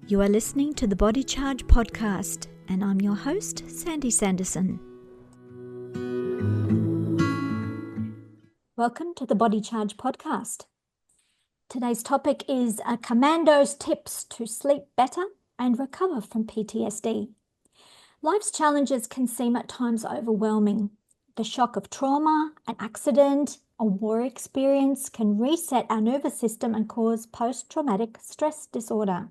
You are listening to the Body Charge podcast, and I'm your host, Sandy Sanderson. Welcome to the Body Charge podcast. Today's topic is a commando's tips to sleep better and recover from PTSD. Life's challenges can seem at times overwhelming. The shock of trauma, an accident, a war experience can reset our nervous system and cause post-traumatic stress disorder.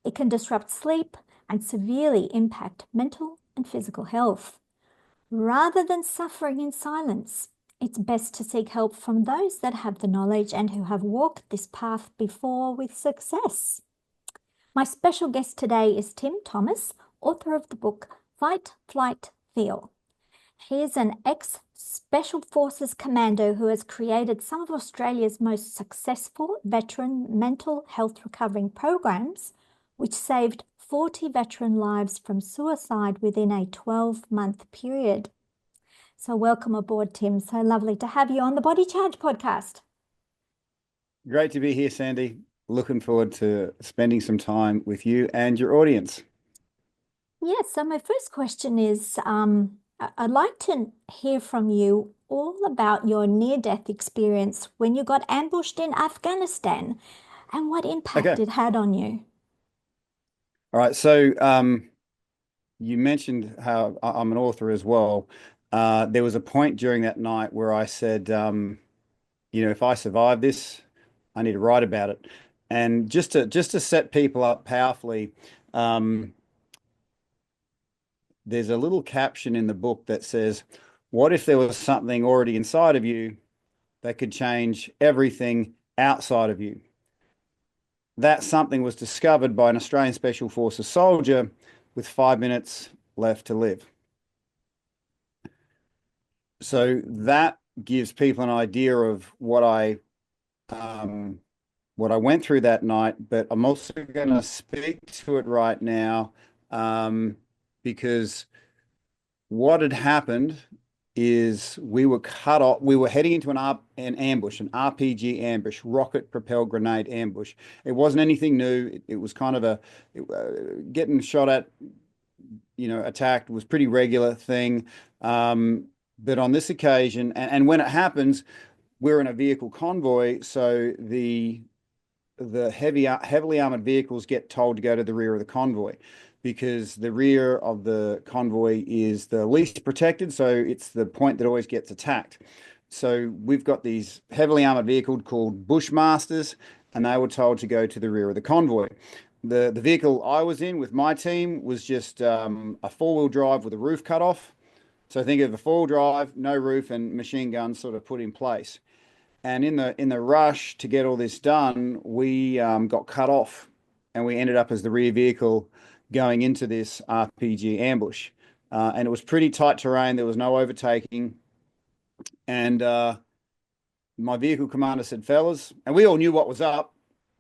It can disrupt sleep and severely impact mental and physical health. Rather than suffering in silence, it's best to seek help from those that have the knowledge and who have walked this path before with success. My special guest today is Tim Thomas, author of the book Fight, Flight, Feel. He is an ex-Special Forces Commando who has created some of Australia's most successful veteran mental health recovering programs, which saved 40 veteran lives from suicide within a 12-month period. So welcome aboard, Tim. So lovely to have you on the Body Charge podcast. Great to be here, Sandy. Looking forward to spending some time with you and your audience. Yes, so my first question is, I'd like to hear from you all about your near-death experience when you got ambushed in Afghanistan and what impact it had on you. All right, so you mentioned how I'm an author as well. There was a point during that night where I said, if I survive this, I need to write about it. And just to set people up powerfully, there's a little caption in the book that says, what if there was something already inside of you that could change everything outside of you? That something was discovered by an Australian Special Forces soldier with 5 minutes left to live. So that gives people an idea of what I went through that night, but I'm also going to speak to it right now because what had happened is we were cut off. We were heading into an ambush, an RPG ambush, rocket propelled grenade ambush. It wasn't anything new. It was kind of getting shot at, attacked was pretty regular thing. But on this occasion, and when it happens, we're in a vehicle convoy. So the heavily armored vehicles get told to go to the rear of the convoy, because the rear of the convoy is the least protected. So it's the point that always gets attacked. So we've got these heavily armored vehicles called Bushmasters, and they were told to go to the rear of the convoy. The vehicle I was in with my team was just a four-wheel drive with a roof cut off. So think of a four-wheel drive, no roof, and machine guns sort of put in place. And in the rush to get all this done, we got cut off, and we ended up as the rear vehicle going into this RPG ambush. And it was pretty tight terrain. There was no overtaking. And my vehicle commander said, fellas, and we all knew what was up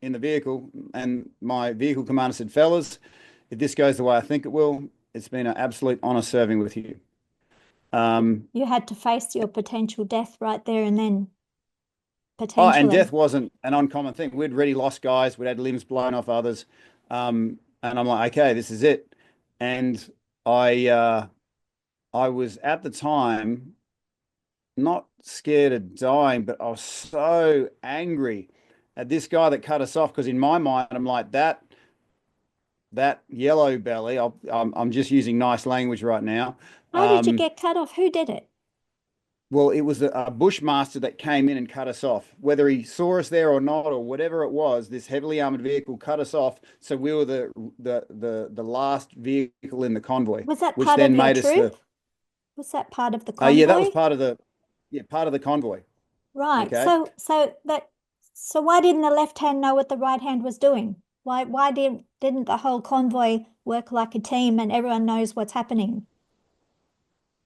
in the vehicle. And my vehicle commander said, fellas, if this goes the way I think it will, it's been an absolute honor serving with you. You had to face your potential death right there and then. Potentially. And death wasn't an uncommon thing. We'd already lost guys. We'd had limbs blown off others. And I'm like, okay, this is it. And I was at the time not scared of dying, but I was so angry at this guy that cut us off, because in my mind, I'm like, that yellow belly, I'm just using nice language right now. How did you get cut off? Who did it? Well, it was a Bushmaster that came in and cut us off. Whether he saw us there or not, or whatever it was, this heavily armored vehicle cut us off. So we were the last vehicle in the convoy. Was that part of your troop? Was that part of the convoy? Yeah, that was part of the convoy. Right. Okay. So why didn't the left hand know what the right hand was doing? Why didn't the whole convoy work like a team and everyone knows what's happening?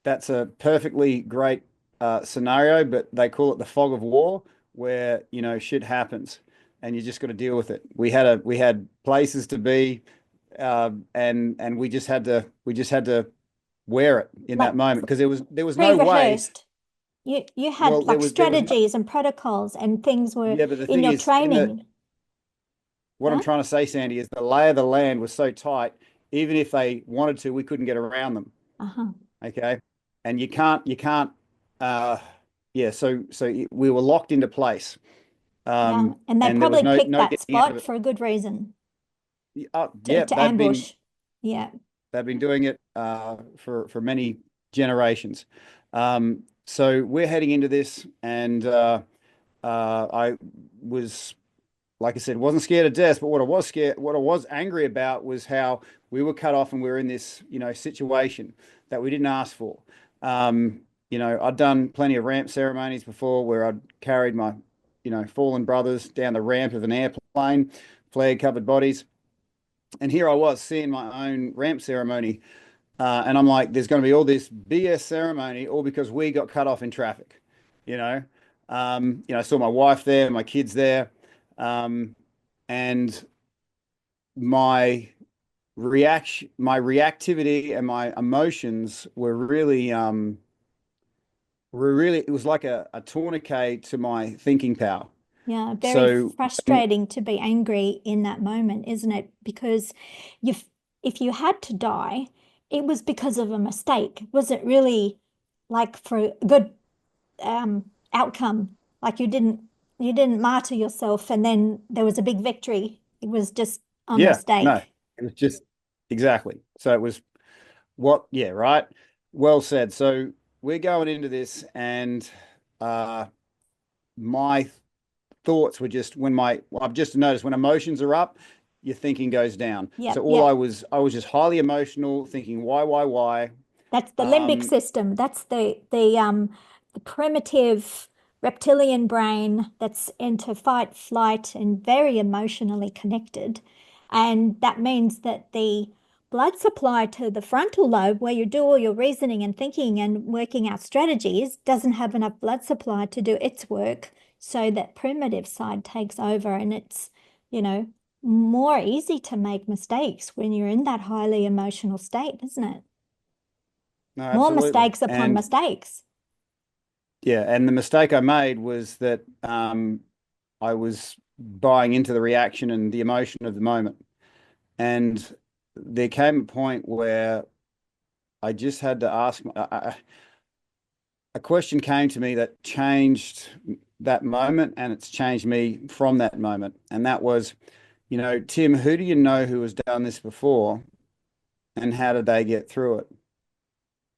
That's a perfectly great scenario, but they call it the fog of war, where shit happens and you just got to deal with it. We had places to be, and we just had to wear it in that moment, because there was no way. You had strategies and protocols and things were in your training. what I'm Huh? trying to say, Sandy, is the lay of the land was so tight, even if they wanted to, we couldn't get around them. Uh-huh. Okay. And you can't, uh, yeah. We were locked into place. Yeah. And they And there was probably picked no that getting out of spot it. for a good reason Yeah, to ambush. Yeah. they've been doing it for many generations. So we're heading into this, and I was, like I said, wasn't scared of death, but what I was angry about was how we were cut off and we were in this, situation that we didn't ask for. I'd done plenty of ramp ceremonies before where I'd carried my, fallen brothers down the ramp of an airplane, flag covered bodies. And here I was seeing my own ramp ceremony. And I'm like, there's going to be all this BS ceremony, all because we got cut off in traffic, you know. I saw my wife there, my kids there, um, and my my reactivity and my emotions it was like a tourniquet to my thinking power. Yeah, very So, frustrating to be angry in that moment, isn't it? Because you, if you had to die, it was because of a mistake. Was it really like for a good outcome? Like you didn't martyr yourself, and then there was a big victory. It was just a yeah, no, mistake. it was just exactly. So it was yeah, right. Well said. So we're going into this, and uh, my thoughts were just I've just noticed when emotions are up, your thinking goes down. So Yep, all yep. I was just highly emotional, thinking why. That's the limbic Um, system. That's the primitive reptilian brain that's into fight, flight, and very emotionally connected. And that means that the blood supply to the frontal lobe, where you do all your reasoning and thinking and working out strategies, doesn't have enough blood supply to do its work. So that primitive side takes over, and it's, you know, more easy to make mistakes when you're in that highly emotional state, isn't it? no, More absolutely. mistakes upon And mistakes. yeah, and the mistake I made was that I was buying into the reaction and the emotion of the moment. And there came a point where I just had to ask, a question came to me that changed that moment, and it's changed me from that moment. And that was, Tim, who do you know who has done this before, and how did they get through it?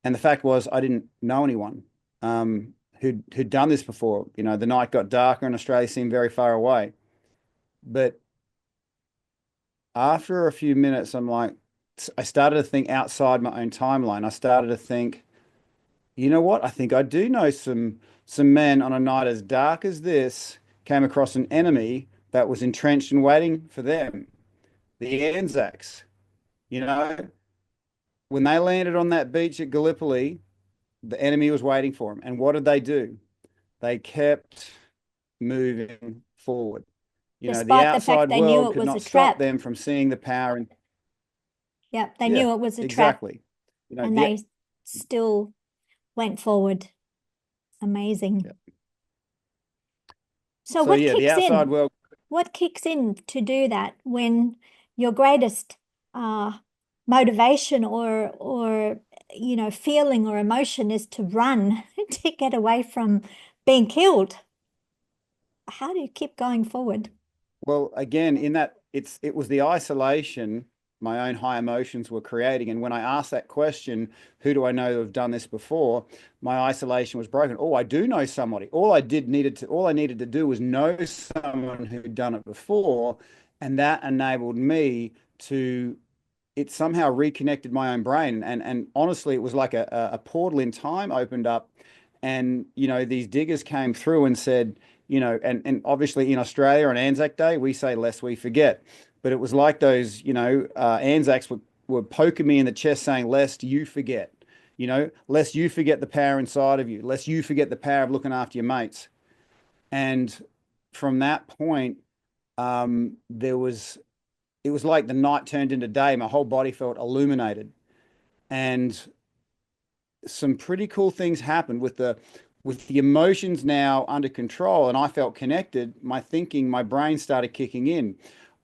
And the fact was, I didn't know anyone who'd done this before. The night got darker and Australia seemed very far away. But after a few minutes, I started to think outside my own timeline. I started to think, you know what? I think I do know some men on a night as dark as this came across an enemy that was entrenched and waiting for them. The Anzacs, you know, when they landed on that beach at Gallipoli, the enemy was waiting for them. And what did they do? They kept moving forward. The Despite the fact outside they knew world it could was a not stop trap. them from seeing the power. And Yep, they yeah, knew it was a trap exactly. and they still went forward. Yeah. Amazing. So So what yeah, the kicks outside in? world. What kicks in to do that when your greatest uh, motivation or feeling or emotion is to run to get away from being killed? How do you keep going forward? Well, again, in that it was the isolation my own high emotions were creating. And when I asked that question, who do I know who have done this before? My isolation was broken. Oh, I do know somebody. All I needed to do was know someone who'd done it before. And that enabled me to it somehow reconnected my own brain. And honestly, it was like a portal in time opened up. And, these diggers came through and said, and obviously in Australia on Anzac Day, we say lest we forget. But it was like those, Anzacs were poking me in the chest saying, lest you forget, lest you forget the power inside of you, lest you forget the power of looking after your mates. And from that point, there was it was like the night turned into day. My whole body felt illuminated, and some pretty cool things happened with the emotions now under control, and I felt connected. My thinking, my brain started kicking in.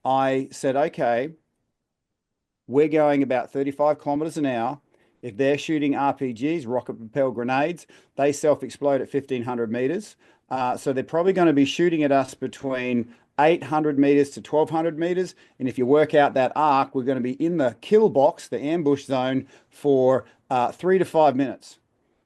I said, okay, we're going about 35 kilometers an hour. If they're shooting RPGs, rocket propelled grenades, they self-explode at 1500 meters. So they're probably going to be shooting at us between 800 meters to 1200 meters. And if you work out that arc, we're going to be in the kill box, the ambush zone, for 3 to 5 minutes.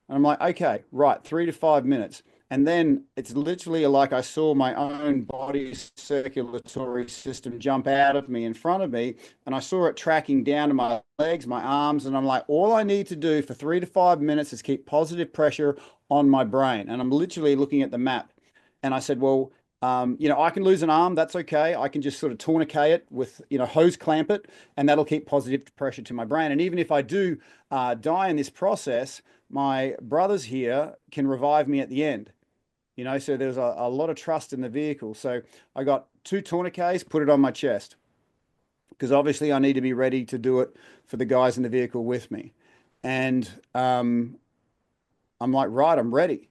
And I'm like, okay, right, 3 to 5 minutes. And then it's literally like I saw my own body's circulatory system jump out of me in front of me. And I saw it tracking down to my legs, my arms. And I'm like, all I need to do for 3 to 5 minutes is keep positive pressure on my brain. And I'm literally looking at the map. And I said, well, I can lose an arm. That's okay. I can just sort of tourniquet it with, hose clamp it, and that'll keep positive pressure to my brain. And even if I do die in this process, my brothers here can revive me at the end. So there's a lot of trust in the vehicle. So I got 2 tourniquets, put it on my chest, because obviously I need to be ready to do it for the guys in the vehicle with me. And I'm like, right, I'm ready.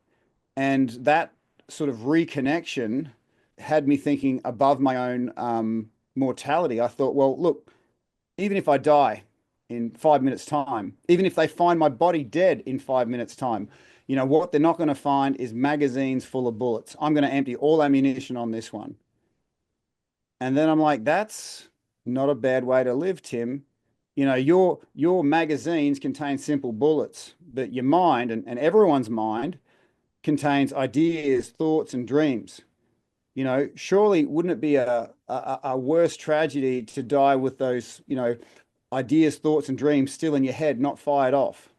And that sort of reconnection had me thinking above my own mortality. I thought, well, look, even if I die in 5 minutes' time, even if they find my body dead in 5 minutes' time, what they're not going to find is magazines full of bullets. I'm going to empty all ammunition on this one. And then I'm like, that's not a bad way to live, Tim. Your magazines contain simple bullets, but your mind and everyone's mind contains ideas, thoughts, and dreams. Surely wouldn't it be a worse tragedy to die with those, ideas, thoughts, and dreams still in your head, not fired off?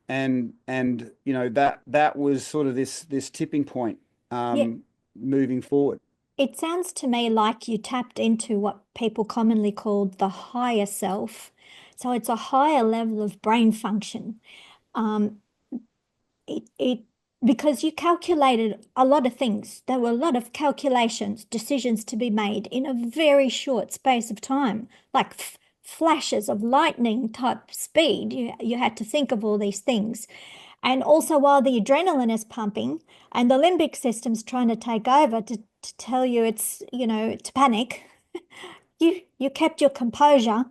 And that was sort of this tipping point Yeah, moving forward. it sounds to me like you tapped into what people commonly call the higher self. So it's a higher level of brain function. Um, it because you calculated a lot of things. There were a lot of calculations, decisions to be made in a very short space of time, like flashes of lightning type speed. You had to think of all these things. And also while the adrenaline is pumping and the limbic system's trying to take over to tell you it's, to panic, you kept your composure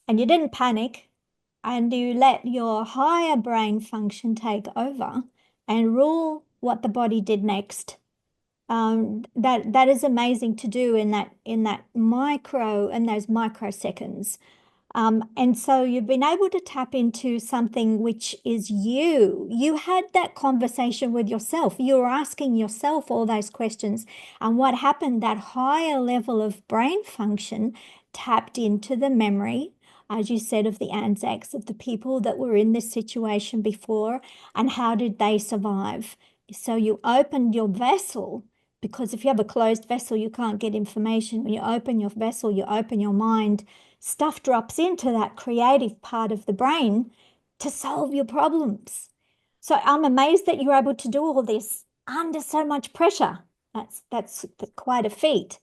and you didn't panic and you let your higher brain function take over and rule what the body did next. That is amazing to do in that micro in those microseconds. And so you've been able to tap into something which is you. You had that conversation with yourself. You were asking yourself all those questions. And what happened? That higher level of brain function tapped into the memory, as you said, of the Anzacs, of the people that were in this situation before, and how did they survive? So you opened your vessel, because if you have a closed vessel, you can't get information. When you open your vessel, you open your mind, stuff drops into that creative part of the brain to solve your problems. So I'm amazed that you're able to do all this under so much pressure. That's quite a feat.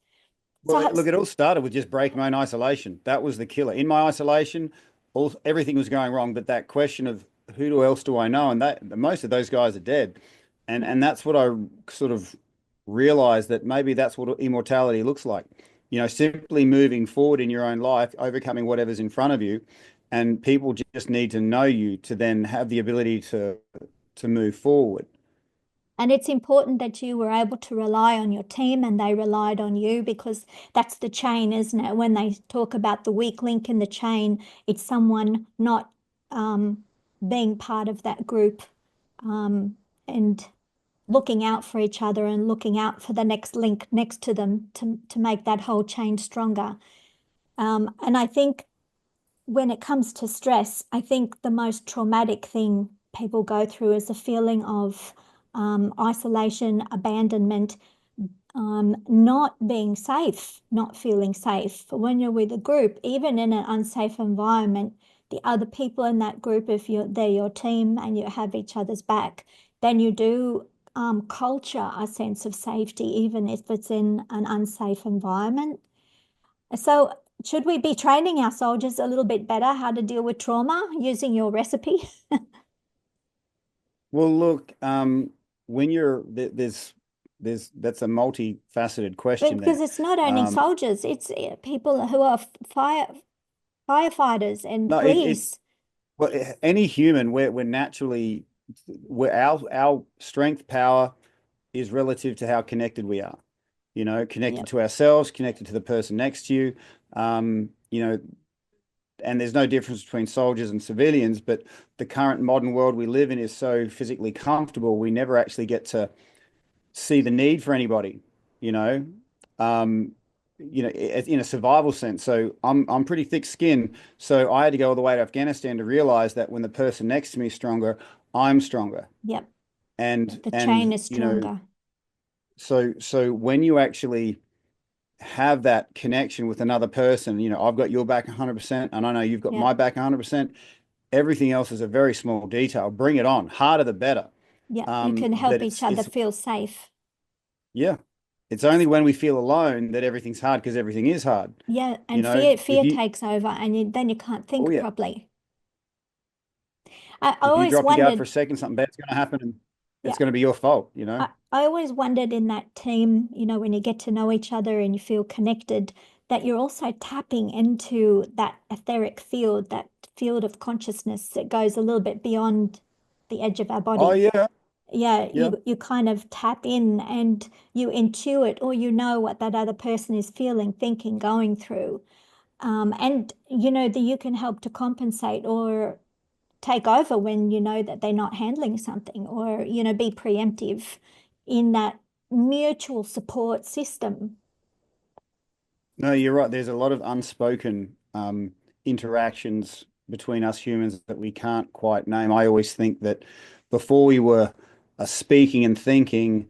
Well, So look, it all started with just breaking my own isolation. That was the killer. In my isolation, everything was going wrong. But that question of else do I know? And most of those guys are dead. And that's what I sort of realized, that maybe that's what immortality looks like. Simply moving forward in your own life, overcoming whatever's in front of you. And people just need to know you to then have the ability to move forward. And it's important that you were able to rely on your team and they relied on you, because that's the chain, isn't it? When they talk about the weak link in the chain, it's someone not being part of that group, and looking out for each other and looking out for the next link next to them to make that whole chain stronger. And I think when it comes to stress, I think the most traumatic thing people go through is a feeling of isolation, abandonment, not being safe, not feeling safe. But when you're with a group, even in an unsafe environment, the other people in that group, if they're your team and you have each other's back, then you do culture a sense of safety, even if it's in an unsafe environment. So should we be training our soldiers a little bit better how to deal with trauma using your recipe? Well, look, when there's that's a multifaceted question Because there. it's not only Um, soldiers, it's people who are firefighters and no, police. well, any human, we're naturally, our strength power is relative to how connected we are. You know, connected Yep, to ourselves, connected to the person next to you. You know, and there's no difference between soldiers and civilians, but the current modern world we live in is so physically comfortable, we never actually get to see the need for anybody, you know, um, in a survival sense. So I'm pretty thick skinned. So I had to go all the way to Afghanistan to realize that when the person next to me is stronger, I'm stronger. yep. And The chain and is you know, stronger. so when you actually have that connection with another person, you know, I've got your back 100%, and I know you've got my Yep, back 100%. Everything else is a very small detail. Bring it on. Harder the better. yep. You can But help each other it's feel safe. Yeah. It's only when we feel alone that everything's hard because everything is hard. Yeah, You and know, fear takes over, and then you can't oh think yeah, properly. I if you always drop your guard for wondered, a second, something bad's going to happen and yeah, it's going to be your fault, you know? I always wondered in that team, when you get to know each other and you feel connected, that you're also tapping into that etheric field, that field of consciousness that goes a little bit beyond the edge of our Oh body. yeah, Yeah, yeah. you kind of tap in and you intuit or you know what that other person is feeling, thinking, going through. And that you can help to compensate or take over when you know that they're not handling something or, be preemptive in that mutual support system. No, you're right. There's a lot of unspoken interactions between us humans that we can't quite name. I always think that before we were speaking and thinking,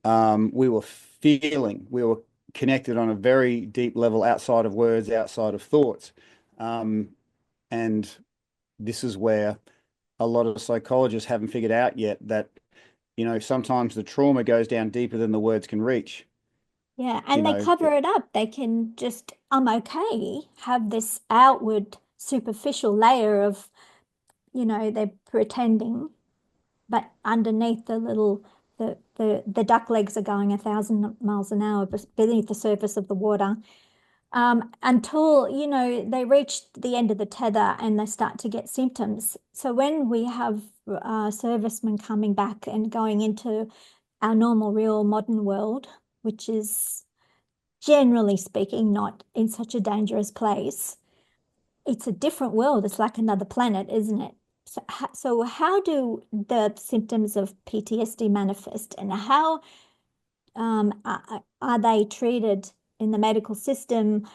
we were feeling, we were connected on a very deep level outside of words, outside of thoughts. Um, and this is where a lot of psychologists haven't figured out yet that, you know, sometimes the trauma goes down deeper than the words can reach. Yeah, You and they know, cover it up. They can just, I'm okay, have this outward superficial layer of, they're pretending, but underneath the duck legs are going 1,000 miles an hour beneath the surface of the water. Until, they reach the end of the tether and they start to get symptoms. So when we have servicemen coming back and going into our normal, real modern world, which is generally speaking not in such a dangerous place, it's a different world. It's like another planet, isn't it? So how do the symptoms of PTSD manifest, and how are they treated in the medical system?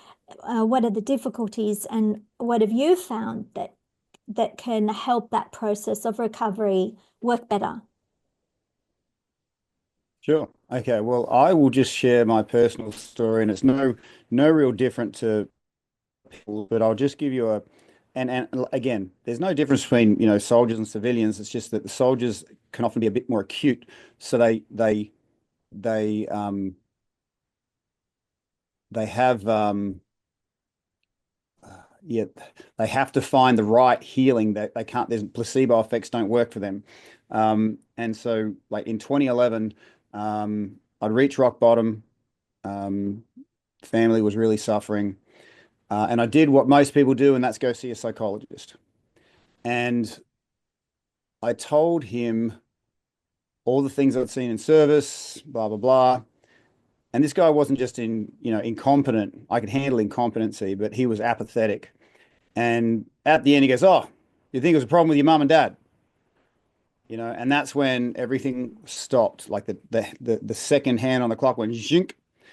What are the difficulties, and what have you found that can help that process of recovery work better? sure. Okay, well, I will just share my personal story, and it's no real different to people, but I'll just give you a and again, there's no difference between, you know, soldiers and civilians. It's just that the soldiers can often be a bit more acute, so they they have yeah, they have to find the right healing that they can't, there's placebo effects don't work for them. And so like in 2011, I'd reached rock bottom. Um, family was really suffering. And I did what most people do, and that's go see a psychologist. And I told him all the things I'd seen in service, blah, blah, blah. And this guy wasn't just incompetent. I could handle incompetency, but he was apathetic. And at the end, he goes, "Oh, you think it was a problem with your mum and dad?" You know, and that's when everything stopped. Like the second hand on the clock went zhink,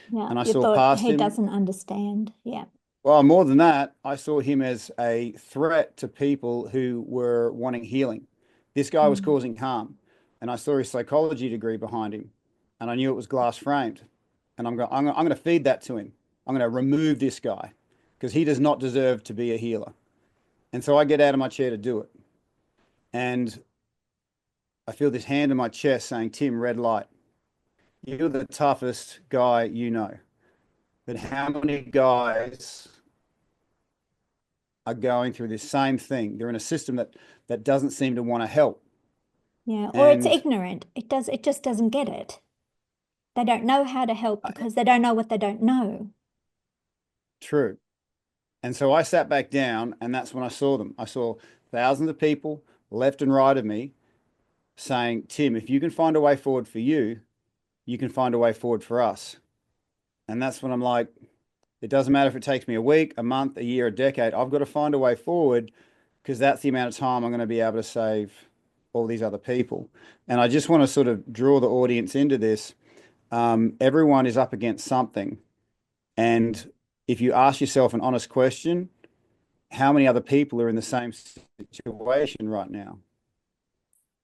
Yeah, and I you saw thought past he him. doesn't understand. Yeah. Well, more than that, I saw him as a threat to people who were wanting healing. This guy was Mm. causing harm, and I saw his psychology degree behind him, and I knew it was glass framed. And I'm going to feed that to him. I'm going to remove this guy because he does not deserve to be a healer. And so I get out of my chair to do it. And I feel this hand in my chest saying, "Tim, red light. You're the toughest guy you know." But how many guys are going through this same thing? They're in a system that doesn't seem to want to help. Yeah, or it's And ignorant. It just doesn't get it. They don't know how to help Uh, because they don't know what they don't know. True. And so I sat back down, and that's when I saw them. I saw thousands of people left and right of me saying, Tim, if you can find a way forward for you, you can find a way forward for us. And that's when I'm like, it doesn't matter if it takes me a week, a month, a year, a decade. I've got to find a way forward because that's the amount of time I'm going to be able to save all these other people. And I just want to sort of draw the audience into this. Everyone is up against something. And if you ask yourself an honest question, how many other people are in the same situation right now?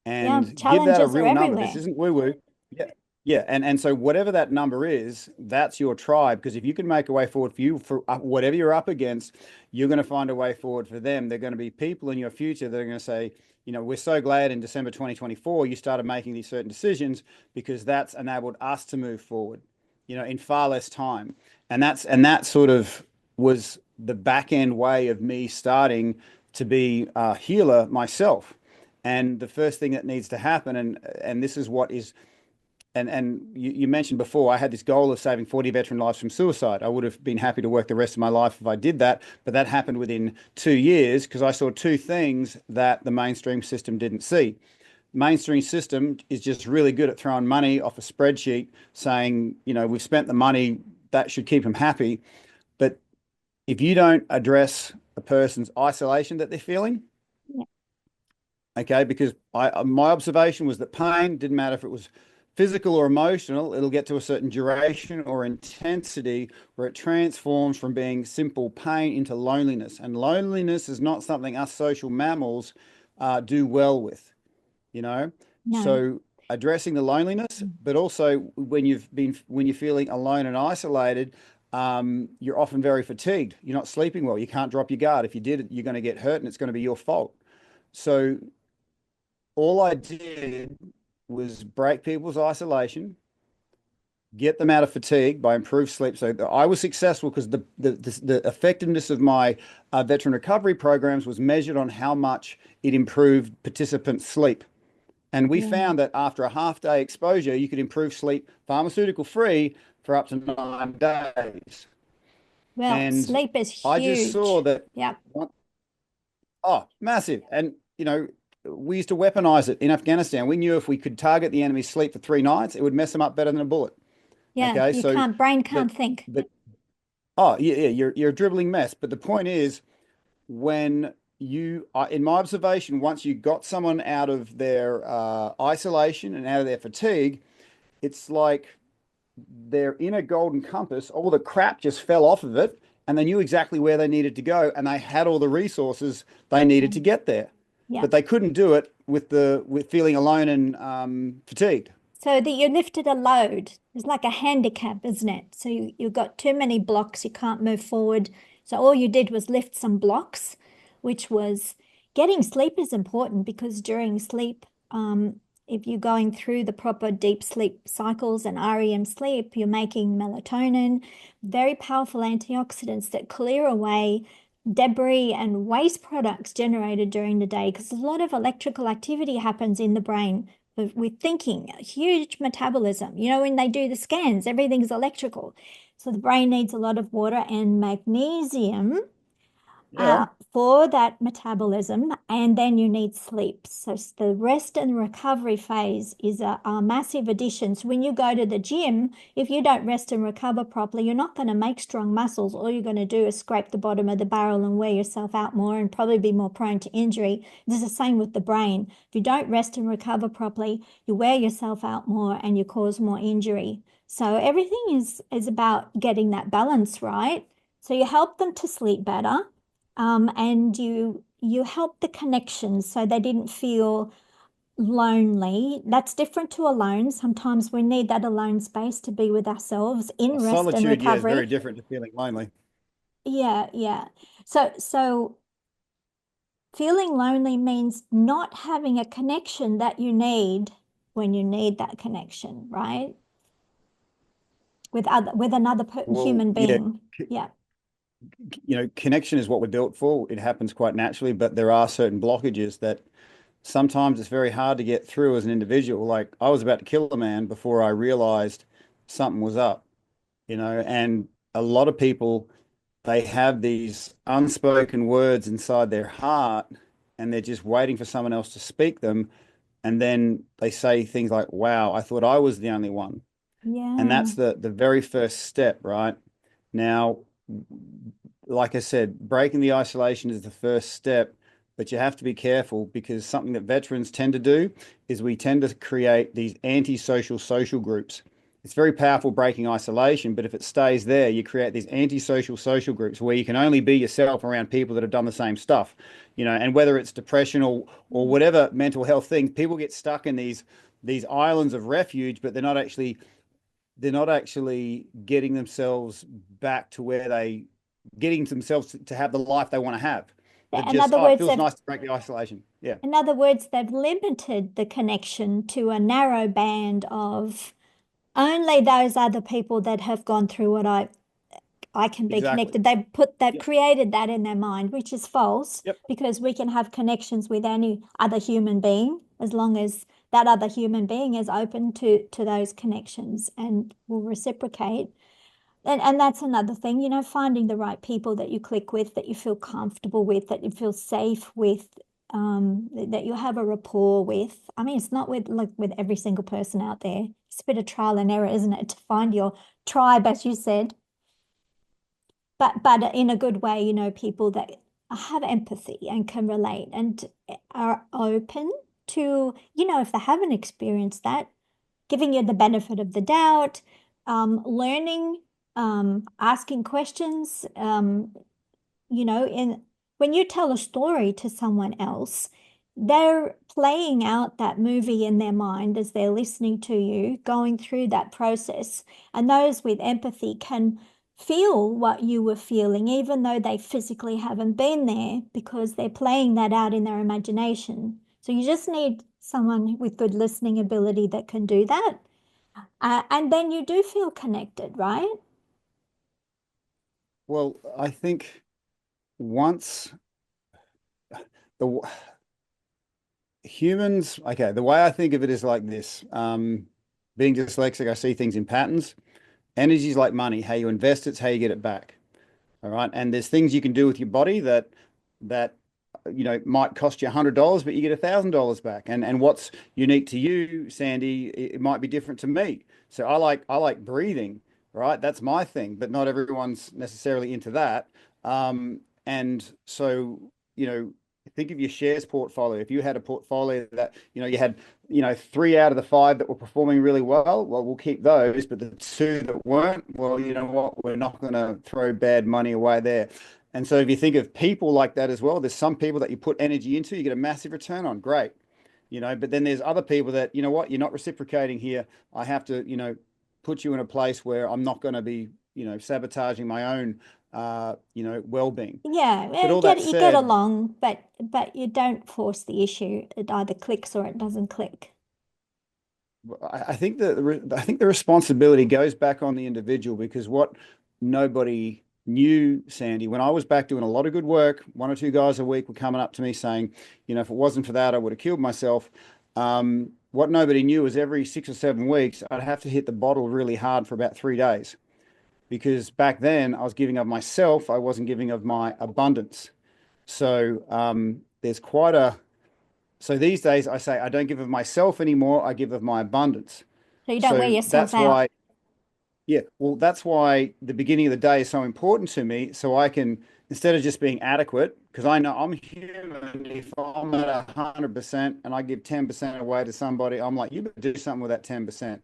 Yeah, And give that a challenges are real number. This everywhere. isn't woo-woo. Yeah. Yeah. And so whatever that number is, that's your tribe. Because if you can make a way forward for you for whatever you're up against, you're going to find a way forward for them. They're going to be people in your future that are going to say, you know, we're so glad in December 2024 you started making these certain decisions because that's enabled us to move forward, you know, in far less time. And that sort of was the back end way of me starting to be a healer myself. And the first thing that needs to happen, and this is what is, and you mentioned before, I had this goal of saving 40 veteran lives from suicide. I would have been happy to work the rest of my life if I did that, but that happened within 2 years because I saw two things that the mainstream system didn't see. Mainstream system is just really good at throwing money off a spreadsheet, saying, you know, we've spent the money, that should keep them happy. But if you don't address a person's isolation that they're feeling, Yeah. okay, because my observation was that pain didn't matter if it was physical or emotional, it'll get to a certain duration or intensity where it transforms from being simple pain into loneliness. And loneliness is not something us social mammals do well with, you know. No. So addressing the loneliness, but also when you're feeling alone and isolated, you're often very fatigued. You're not sleeping well. You can't drop your guard. If you did, you're going to get hurt, and it's going to be your fault. So all I did was break people's isolation, get them out of fatigue by improved sleep. So I was successful because the effectiveness of my veteran recovery programs was measured on how much it improved participants' sleep. And we Yeah. found that after a half day exposure, you could improve sleep pharmaceutical free for up to 9 days. Well, And sleep is I just saw huge. that, Yeah. oh, massive. And, you know, we used to weaponize it in Afghanistan. We knew if we could target the enemy's sleep for 3 nights, it would mess them up better than a bullet. Yeah. Okay. You So, can't, brain but, can't think. but, oh, yeah, yeah, you're a dribbling mess. But the point is, when in my observation, once you got someone out of their isolation and out of their fatigue, it's like their inner golden compass, all the crap just fell off of it, and they knew exactly where they needed to go, and they had all the resources they needed to Um, get there. yeah. But they couldn't do it with feeling alone and fatigued. So that you lifted a load. It's like a handicap, isn't it? So you've got too many blocks, you can't move forward. So all you did was lift some blocks, which was getting sleep is important because during sleep, if you're going through the proper deep sleep cycles and REM sleep, you're making melatonin, very powerful antioxidants that clear away debris and waste products generated during the day because a lot of electrical activity happens in the brain with thinking, a huge metabolism. You know, when they do the scans, everything's electrical. So the brain needs a lot of water and magnesium Yeah. for that metabolism, and then you need sleep. So the rest and recovery phase is a massive addition. So when you go to the gym, if you don't rest and recover properly, you're not going to make strong muscles. All you're going to do is scrape the bottom of the barrel and wear yourself out more and probably be more prone to injury. It's the same with the brain. If you don't rest and recover properly, you wear yourself out more and you cause more injury. So everything is about getting that balance right. So you help them to sleep better, and you help the connections so they didn't feel lonely. That's different to alone. Sometimes we need that alone space to be with ourselves in rest and Solitude, yeah, is very recovery. different to feeling lonely. Yeah, yeah. So feeling lonely means not having a connection that you need when you need that connection, right? With another Well, human yeah, being. Yeah. you know, connection is what we're built for. It happens quite naturally, but there are certain blockages that sometimes it's very hard to get through as an individual. Like I was about to kill a man before I realized something was up, and a lot of people, they have these unspoken words inside their heart and they're just waiting for someone else to speak them. And then they say things like, wow, I thought I was the only one. And Yeah. that's the very first step, right? Now, like I said, breaking the isolation is the first step, but you have to be careful because something that veterans tend to do is we tend to create these antisocial social groups. It's very powerful breaking isolation, but if it stays there, you create these antisocial social groups where you can only be yourself around people that have done the same stuff, and whether it's depression or whatever mental health thing, people get stuck in these islands of refuge, but they're not actually getting themselves back to where they getting themselves to have the life they want to have. They're In just, other oh, it words, feels they've nice to break the isolation. Yeah, in other words, they've limited the connection to a narrow band of only those other people that have gone through what I can be exactly. connected. They've Yep. created that in their mind, which is false, Yep. because we can have connections with any other human being as long as that other human being is open to those connections and will reciprocate. And that's another thing, finding the right people that you click with, that you feel comfortable with, that you feel safe with, that you have a rapport with. I mean, it's not with every single person out there. It's a bit of trial and error, isn't it, to find your tribe, as you said. But in a good way, people that have empathy and can relate and are open to, if they haven't experienced that, giving you the benefit of the doubt, learning, asking questions, in when you tell a story to someone else, they're playing out that movie in their mind as they're listening to you, going through that process. And those with empathy can feel what you were feeling, even though they physically haven't been there, because they're playing that out in their imagination. So you just need someone with good listening ability that can do that. And then you do feel connected, right? Well, I think once the humans, okay, the way I think of it is like this. Being dyslexic, I see things in patterns. Energy is like money. How you invest it's how you get it back. All right. And there's things you can do with your body that might cost you $100, but you get $1,000 back. And what's unique to you, Sandy, it might be different to me. So I like breathing, right? That's my thing, but not everyone's necessarily into that. And so, think of your shares portfolio. If you had a portfolio that, you had, 3 out of the 5 that were performing really well, we'll keep those. But the 2 that weren't, well, you know what? We're not going to throw bad money away there. And so if you think of people like that as well, there's some people that you put energy into, you get a massive return on. Great. But then there's other people that, you know what, you're not reciprocating here. I have to, put you in a place where I'm not going to be, sabotaging my own, well-being. Yeah, But all that you get said, along, but you don't force the issue. It either clicks or it doesn't click. I think the responsibility goes back on the individual because what nobody knew, Sandy, when I was back doing a lot of good work, 1 or 2 guys a week were coming up to me saying, if it wasn't for that, I would have killed myself. What nobody knew is every 6 or 7 weeks, I'd have to hit the bottle really hard for about 3 days because back then I was giving of myself, I wasn't giving of my abundance. So there's quite a so these days I say I don't give of myself anymore, I give of my abundance. So you don't wear So yourself that's out. why, yeah, well, that's why the beginning of the day is so important to me. So I can, instead of just being adequate, because I know I'm human, if I'm at 100% and I give 10% away to somebody, I'm like, you better do something with that 10%.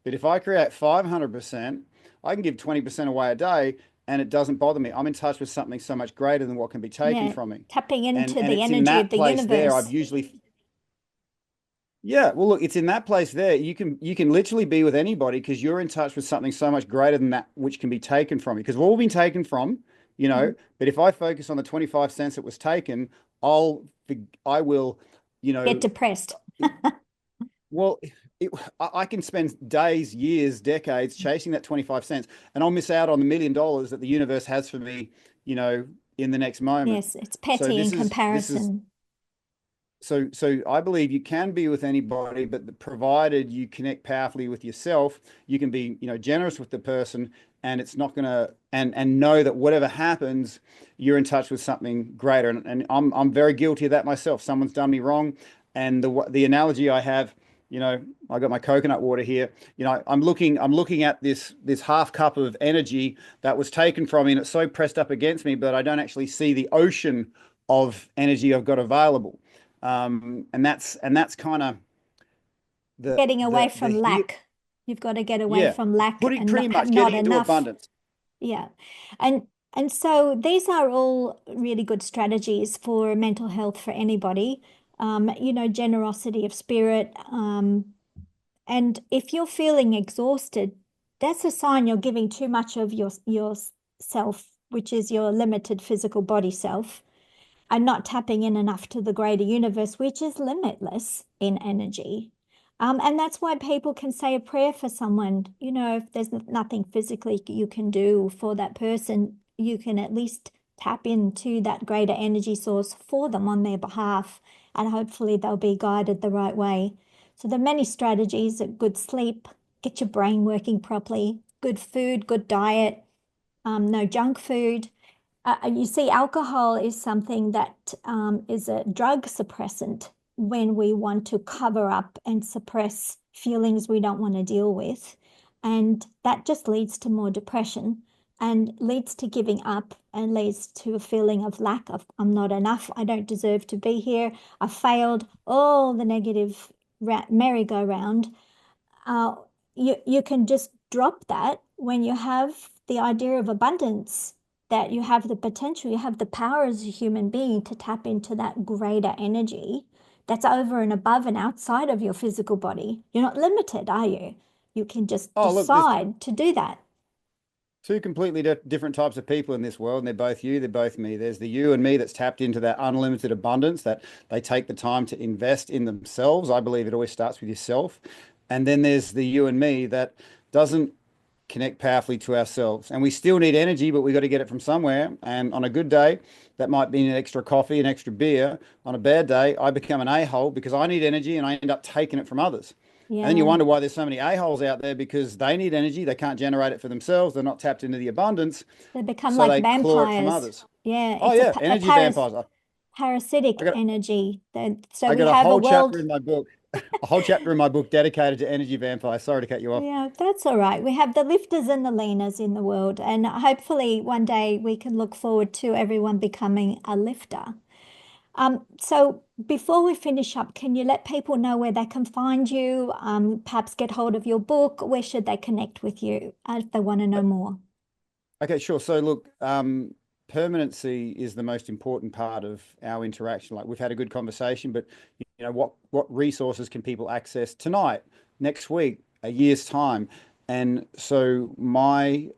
But if I create 500%, I can give 20% away a day and it doesn't bother me. I'm in touch with something so much greater than what can be taken Yeah, from me. tapping And into and the it's in energy of that the place there I've universe. usually yeah, well, look, it's in that place there. You can literally be with anybody because you're in touch with something so much greater than that which can be taken from you. Because we've all been taken from, Mm. but if I focus on the 25 cents that was taken, I'll I will, you Get know, depressed. well, I can spend days, years, decades chasing that 25 cents, and I'll miss out on the $1 million that the universe has for me, you know, in the next moment. Yes, it's So petty in this is comparison. So I believe you can be with anybody, but provided you connect powerfully with yourself, you can be, generous with the person, and it's not gonna and know that whatever happens, you're in touch with something greater. And I'm very guilty of that myself. Someone's done me wrong, and the analogy I have, I got my coconut water here. I'm looking at this half cup of energy that was taken from me, and it's so pressed up against me, but I don't actually see the ocean of energy I've got available. And that's kind of Getting away the from here. lack. You've got to get away Yeah, from lack putting and pretty not have much not getting into enough. abundance. Yeah. And and so these are all really good strategies for mental health for anybody. Generosity of spirit. And if you're feeling exhausted, that's a sign you're giving too much of yourself, which is your limited physical body self, and not tapping in enough to the greater universe, which is limitless in energy. And that's why people can say a prayer for someone. If there's nothing physically you can do for that person, you can at least tap into that greater energy source for them on their behalf, and hopefully they'll be guided the right way. So there are many strategies: good sleep, get your brain working properly, good food, good diet, no junk food. You see, alcohol is something that is a drug suppressant when we want to cover up and suppress feelings we don't want to deal with. And that just leads to more depression and leads to giving up and leads to a feeling of lack of I'm not enough, I don't deserve to be here, I failed, all the negative merry-go-round. uh, you can just drop that when you have the idea of abundance, that you have the potential, you have the power as a human being to tap into that greater energy that's over and above and outside of your physical body. You're not limited, are you? You can just Oh, look, there's decide to do that. two completely different types of people in this world, and they're both you, they're both me. There's the you and me that's tapped into that unlimited abundance, that they take the time to invest in themselves. I believe it always starts with yourself. And then there's the you and me that doesn't connect powerfully to ourselves. And we still need energy, but we got to get it from somewhere. And on a good day, that might be an extra coffee, an extra beer. On a bad day, I become an a-hole because I need energy and I end up taking it from others. And then you Yeah, wonder why there's so many a-holes out there, because they need energy. They can't generate it for themselves. They're not tapped into the abundance. they become So like they claw it from vampires. others. Yeah, Oh, it's a, yeah. a Energy vampires. parasitic I got, energy. So I we got a have a whole chapter world. in my book, a whole chapter in my book dedicated to energy vampires. Sorry to cut you off. Yeah, that's all right. We have the lifters and the leaners in the world, and hopefully one day we can look forward to everyone becoming a lifter. So before we finish up, can you let people know where they can find you? Perhaps get hold of your book. Where should they connect with you if they want to know more? Okay, sure. So look, permanency is the most important part of our interaction. Like, we've had a good conversation, but what resources can people access tonight, next week, a year's time? And so my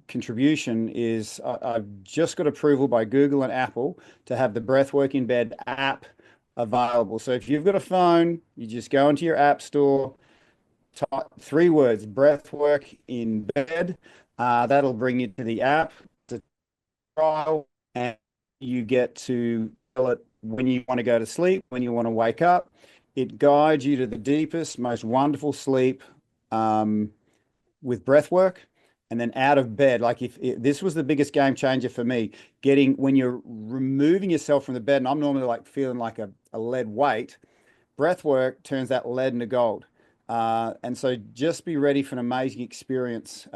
contribution is I've just got approval by Google and Apple to have the Breathwork in Bed app available. So if you've got a phone, you just go into your app store, type 3 words, Breathwork in Bed. That'll bring you to the app, to trial, and you get to tell it when you want to go to sleep, when you want to wake up. It guides you to the deepest, most wonderful sleep, um, with breath work. And then out of bed, like, if this was the biggest game changer for me, getting when you're removing yourself from the bed, and I'm normally like feeling like a lead weight, breath work turns that lead into gold. And so just be ready for an amazing experience,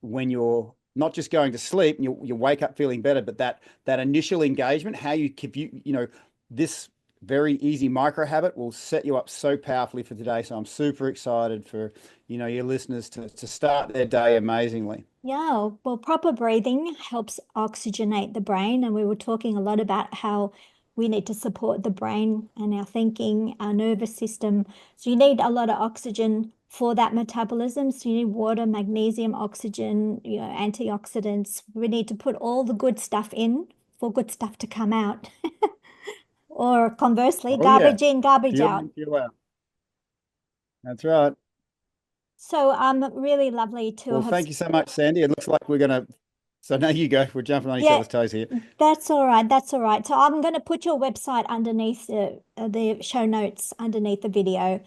when you're not just going to sleep and you wake up feeling better, but that initial engagement, how you keep this very easy micro habit will set you up so powerfully for today. So I'm super excited for your listeners to start their day amazingly. Yeah, well, proper breathing helps oxygenate the brain. And we were talking a lot about how we need to support the brain and our thinking, our nervous system. So you need a lot of oxygen for that metabolism. So you need water, magnesium, oxygen, antioxidants. We need to put all the good stuff in for good stuff to come out. Or conversely, Oh yeah, garbage in, garbage feel out. in, feel out. That's right. So really lovely to Well, have. thank you so much, Sandy. It looks like we're going to So now you go. We're jumping on each Yeah, other's toes here. that's all right. That's all right. So I'm going to put your website underneath the show notes underneath the video,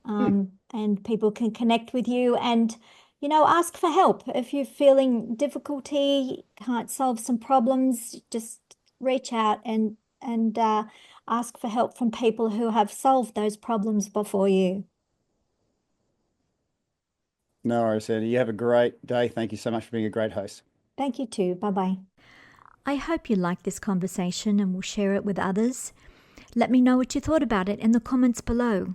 Hmm. and people can connect with you and, ask for help. If you're feeling difficulty, can't solve some problems, just reach out and ask for help from people who have solved those problems before you. No worries, Sandy. You have a great day. Thank you so much for being a great host. Thank you too. Bye-bye. I hope you liked this conversation and will share it with others. Let me know what you thought about it in the comments below.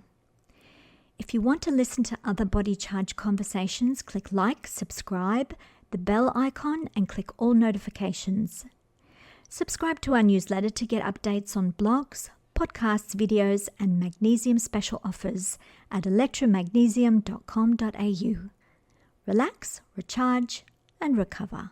If you want to listen to other Body Charge conversations, click like, subscribe, the bell icon, and click all notifications. Subscribe to our newsletter to get updates on blogs, podcasts, videos, and magnesium special offers at electromagnesium.com.au. Relax, recharge, and recover.